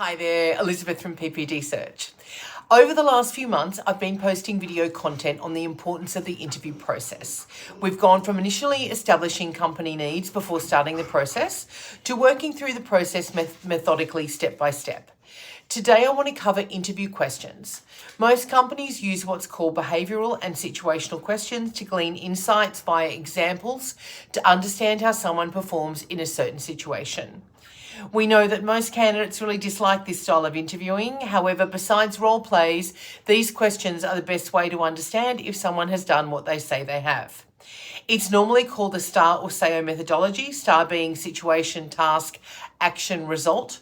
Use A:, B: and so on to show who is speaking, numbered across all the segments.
A: Hi there, Elizabeth from PPD Search. Over the last few months, I've been posting video content on the importance of the interview process. We've gone from initially establishing company needs before starting the process to working through the process methodically step by step. Today, I want to cover interview questions. Most companies use what's called behavioural and situational questions to glean insights via examples to understand how someone performs in a certain situation. We know that most candidates really dislike this style of interviewing. However, besides role plays, these questions are the best way to understand if someone has done what they say they have. It's normally called the STAR or SAO methodology, STAR being situation, task, action, result,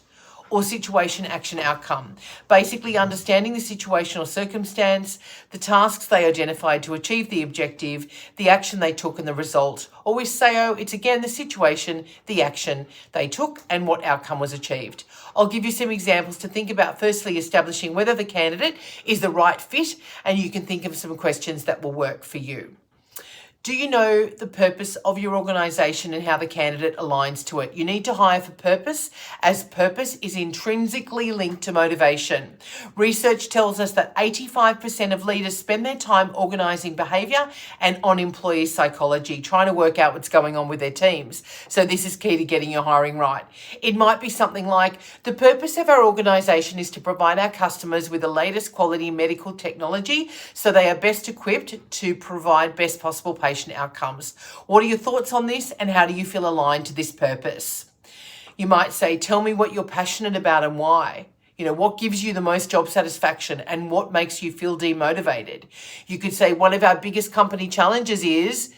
A: or situation, action, outcome. Basically understanding the situation or circumstance, the tasks they identified to achieve the objective, the action they took and the result. Or with SAO, it's again the situation, the action they took and what outcome was achieved. I'll give you some examples to think about, firstly establishing whether the candidate is the right fit, and you can think of some questions that will work for you. Do you know the purpose of your organisation and how the candidate aligns to it? You need to hire for purpose, as purpose is intrinsically linked to motivation. Research tells us that 85% of leaders spend their time organising behaviour and on employee psychology, trying to work out what's going on with their teams. So this is key to getting your hiring right. It might be something like, the purpose of our organisation is to provide our customers with the latest quality medical technology so they are best equipped to provide best possible patient outcomes. What are your thoughts on this and how do you feel aligned to this purpose? You might say, tell me what you're passionate about and why. What gives you the most job satisfaction and what makes you feel demotivated? You could say one of our biggest company challenges is,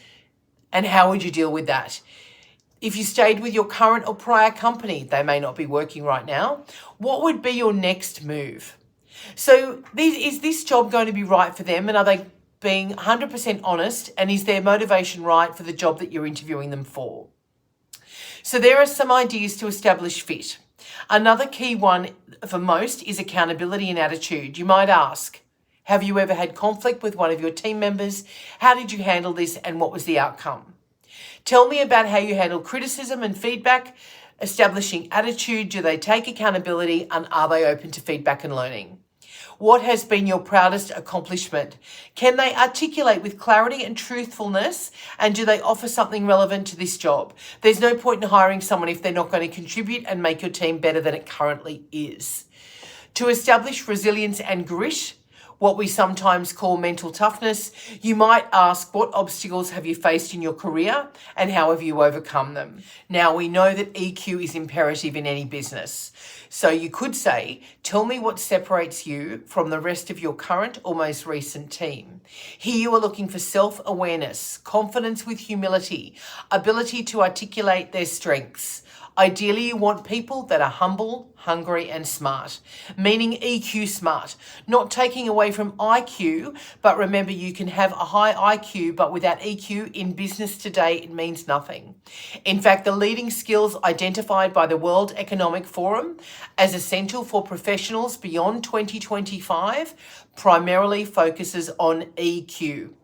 A: and how would you deal with that? If you stayed with your current or prior company, they may not be working right now. What would be your next move? So is this job going to be right for them, and are they being 100% honest, and is their motivation right for the job that you're interviewing them for? So there are some ideas to establish fit. Another key one for most is accountability and attitude. You might ask, have you ever had conflict with one of your team members? How did you handle this and what was the outcome? Tell me about how you handle criticism and feedback. Establishing attitude, do they take accountability and are they open to feedback and learning? What has been your proudest accomplishment? Can they articulate with clarity and truthfulness? And do they offer something relevant to this job? There's no point in hiring someone if they're not going to contribute and make your team better than it currently is. To establish resilience and grit, what we sometimes call mental toughness, you might ask, what obstacles have you faced in your career and how have you overcome them? Now, we know that EQ is imperative in any business. So you could say, tell me what separates you from the rest of your current or most recent team. Here you are looking for self-awareness, confidence with humility, ability to articulate their strengths. Ideally, you want people that are humble, hungry, and smart, meaning EQ smart, not taking away from IQ, but remember you can have a high IQ, but without EQ in business today, it means nothing. In fact, the leading skills identified by the World Economic Forum as essential for professionals beyond 2025 primarily focuses on EQ.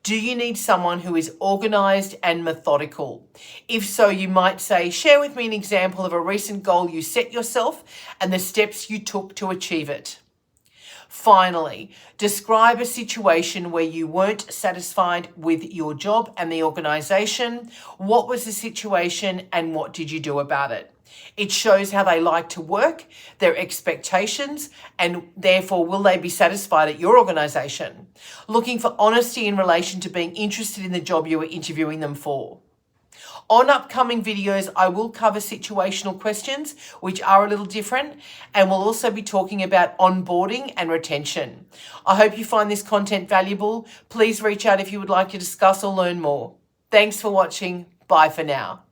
A: Do you need someone who is organised and methodical? If so, you might say, share with me an example of a recent goal you set yourself and the steps you took to achieve it. Finally, describe a situation where you weren't satisfied with your job and the organisation. What was the situation and what did you do about it? It shows how they like to work, their expectations, and therefore will they be satisfied at your organisation? Looking for honesty in relation to being interested in the job you are interviewing them for. On upcoming videos, I will cover situational questions, which are a little different, and we'll also be talking about onboarding and retention. I hope you find this content valuable. Please reach out if you would like to discuss or learn more. Thanks for watching. Bye for now.